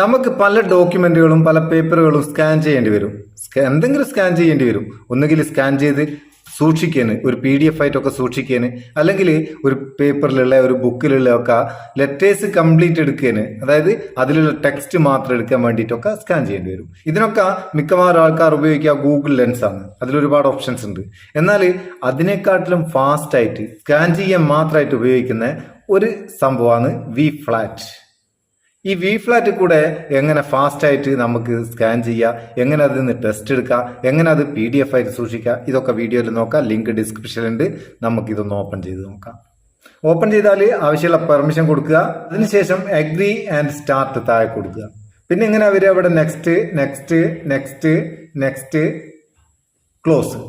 നമുക്ക് പല ഡോക്യുമെന്റുകളും പല പേപ്പറുകളും സ്കാൻ ചെയ്യേണ്ടി വരും. എന്തെങ്കിലും സ്കാൻ ചെയ്യേണ്ടി വരും. ഒന്നുകിൽ സ്കാൻ ചെയ്ത് സൂക്ഷിക്കാന്, ഒരു PDF ആയിട്ടൊക്കെ സൂക്ഷിക്കാന്, അല്ലെങ്കിൽ ഒരു പേപ്പറിലുള്ള ഒരു ബുക്കിലുള്ള ഒക്കെ ലെറ്റേഴ്സ് കംപ്ലീറ്റ് എടുക്കാന്, അതായത് അതിലുള്ള ടെക്സ്റ്റ് മാത്രം എടുക്കാൻ വേണ്ടിയിട്ടൊക്കെ സ്കാൻ ചെയ്യേണ്ടി വരും. ഇതിനൊക്കെ മിക്കവാറും ആൾക്കാർ ഉപയോഗിക്കുക ഗൂഗിൾ ലെൻസ് ആണ്. അതിലൊരുപാട് ഓപ്ഷൻസ് ഉണ്ട്. എന്നാൽ അതിനെക്കാട്ടിലും ഫാസ്റ്റ് ആയിട്ട് സ്കാൻ ചെയ്യാൻ മാത്രമായിട്ട് ഉപയോഗിക്കുന്ന ഒരു സംഭവമാണ് വി ഫ്ലാറ്റ്. ഈ വി ഫ്ലാറ്റ് കൂടെ എങ്ങനെ ഫാസ്റ്റ് ആയിട്ട് നമുക്ക് സ്കാൻ ചെയ്യാം, എങ്ങനെ അതിൽ നിന്ന് ടെസ്റ്റ് എടുക്കാം, എങ്ങനെ അത് PDF ആയിട്ട് സൂക്ഷിക്കാം, ഇതൊക്കെ വീഡിയോയിൽ നോക്കാം. ലിങ്ക് ഡിസ്ക്രിപ്ഷനിലുണ്ട്. നമുക്കിതൊന്ന് ഓപ്പൺ ചെയ്ത് നോക്കാം. ഓപ്പൺ ചെയ്താൽ ആവശ്യമുള്ള പെർമിഷൻ കൊടുക്കുക. അതിനുശേഷം അഗ്രി ആൻഡ് സ്റ്റാർട്ട് താഴെ കൊടുക്കുക. പിന്നെ ഇങ്ങനെ അവർ അവിടെ next next next next close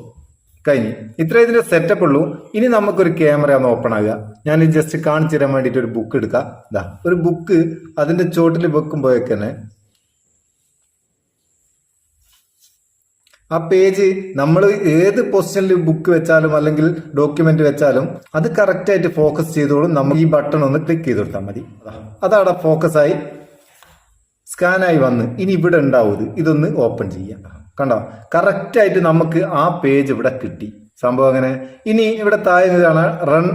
കഴിഞ്ഞു. ഇത്ര ഇതിന്റെ സെറ്റപ്പ് ഉള്ളൂ. ഇനി നമുക്കൊരു ക്യാമറ ഒന്ന് ഓപ്പൺ ആകുക. ഞാൻ ജസ്റ്റ് കാണിച്ചു തരാൻ വേണ്ടിയിട്ട് ഒരു ബുക്ക് എടുക്കാം. ഇതാ ഒരു ബുക്ക് അതിന്റെ ചോട്ടിൽ വെക്കുമ്പോഴേക്കന്നെ ആ പേജ് നമ്മൾ ഏത് പൊസിഷനിൽ ബുക്ക് വെച്ചാലും അല്ലെങ്കിൽ ഡോക്യുമെന്റ് വെച്ചാലും അത് കറക്റ്റ് ആയിട്ട് ഫോക്കസ് ചെയ്തോളും. നമ്മൾ ഈ ബട്ടൺ ഒന്ന് ക്ലിക്ക് ചെയ്ത് കൊടുത്താൽ മതി. അതവിടെ ഫോക്കസ് ആയി സ്കാനായി വന്ന് ഇനി ഇവിടെ ഉണ്ടാവും. ഇതൊന്ന് ഓപ്പൺ ചെയ്യാം. കണ്ടോ, കറക്റ്റ് ആയിട്ട് നമുക്ക് ആ പേജ് ഇവിടെ കിട്ടി. സംഭവം അങ്ങനെ. ഇനി ഇവിടെ താഴെ കാണാൻ റൺ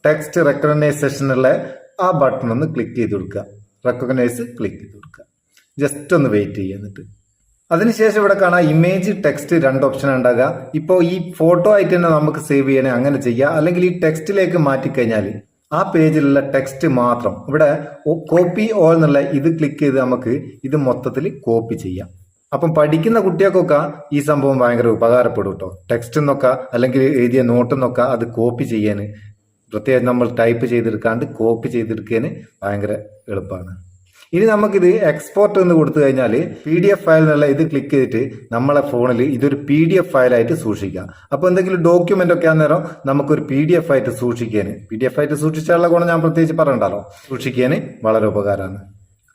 ടെക്സ്റ്റ് റെക്കഗ്നൈസേഷനുള്ള ആ ബട്ടൺ ഒന്ന് ക്ലിക്ക് ചെയ്ത് കൊടുക്കുക. റെക്കഗ്നൈസ് ക്ലിക്ക് ചെയ്ത് കൊടുക്കുക. ജസ്റ്റ് ഒന്ന് വെയിറ്റ് ചെയ്യുക. എന്നിട്ട് അതിനുശേഷം ഇവിടെ കാണാം ഇമേജ് ടെക്സ്റ്റ്, രണ്ട് ഓപ്ഷൻ ഉണ്ടാകുക. ഇപ്പോൾ ഈ ഫോട്ടോ ആയിട്ട് തന്നെ നമുക്ക് സേവ് ചെയ്യണേ അങ്ങനെ ചെയ്യാം. അല്ലെങ്കിൽ ഈ ടെക്സ്റ്റിലേക്ക് മാറ്റിക്കഴിഞ്ഞാൽ ആ പേജിലുള്ള ടെക്സ്റ്റ് മാത്രം ഇവിടെ കോപ്പി ഓൾ എന്നുള്ള ഇത് ക്ലിക്ക് ചെയ്ത് നമുക്ക് ഇത് മൊത്തത്തിൽ കോപ്പി ചെയ്യാം. അപ്പം പഠിക്കുന്ന കുട്ടികൾക്കൊക്കെ ഈ സംഭവം ഭയങ്കര ഉപകാരപ്പെടും കേട്ടോ. ടെക്സ്റ്റ് എന്നൊക്കെ അല്ലെങ്കിൽ എഴുതിയ നോട്ടെന്നൊക്കെ അത് കോപ്പി ചെയ്യാൻ, പ്രത്യേകം നമ്മൾ ടൈപ്പ് ചെയ്തെടുക്കാണ്ട് കോപ്പി ചെയ്തെടുക്കാൻ ഭയങ്കര എളുപ്പമാണ്. ഇനി നമുക്കിത് എക്സ്പോർട്ട് എന്ന് കൊടുത്തു കഴിഞ്ഞാൽ PDF ഫയൽ എന്നുള്ള ഇത് ക്ലിക്ക് ചെയ്തിട്ട് നമ്മളെ ഫോണിൽ ഇതൊരു PDF ഫയലായിട്ട് സൂക്ഷിക്കാം. അപ്പോൾ എന്തെങ്കിലും ഡോക്യുമെന്റ് ഒക്കെ അന്നേരം നമുക്കൊരു PDF ആയിട്ട് സൂക്ഷിക്കാൻ, PDF ആയിട്ട് സൂക്ഷിച്ചാലുള്ള ഗുണം ഞാൻ പ്രത്യേകിച്ച് പറയണ്ടല്ലോ, സൂക്ഷിക്കാൻ വളരെ ഉപകാരമാണ്.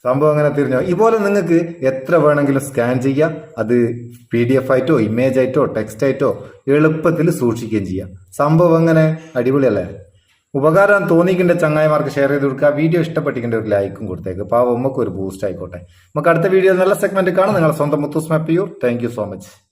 സംഭവം അങ്ങനെ തിരിഞ്ഞോ. ഇതുപോലെ നിങ്ങൾക്ക് എത്ര വേണമെങ്കിലും സ്കാൻ ചെയ്യാം. അത് PDF ആയിട്ടോ ഇമേജ് ആയിട്ടോ ടെക്സ്റ്റ് ആയിട്ടോ എളുപ്പത്തിൽ സൂക്ഷിക്കുകയും ചെയ്യാം. സംഭവം അങ്ങനെ അടിപൊളിയല്ലേ. ഉപകാരം തോന്നിക്കേണ്ട ചങ്ങായിമാർക്ക് ഷെയർ ചെയ്ത് കൊടുക്കുക. വീഡിയോ ഇഷ്ടപ്പെട്ടിക്കേണ്ട ഒരു ലൈക്കും കൊടുത്തേക്ക്. പാവം നമുക്ക് ഒരു ബൂസ്റ്റ് ആയിക്കോട്ടെ. നമുക്ക് അടുത്ത വീഡിയോ നല്ല സെഗ്മെന്റ് കാണാം. നിങ്ങളുടെ സ്വന്തം Muthus Meppayur. Thank you so much.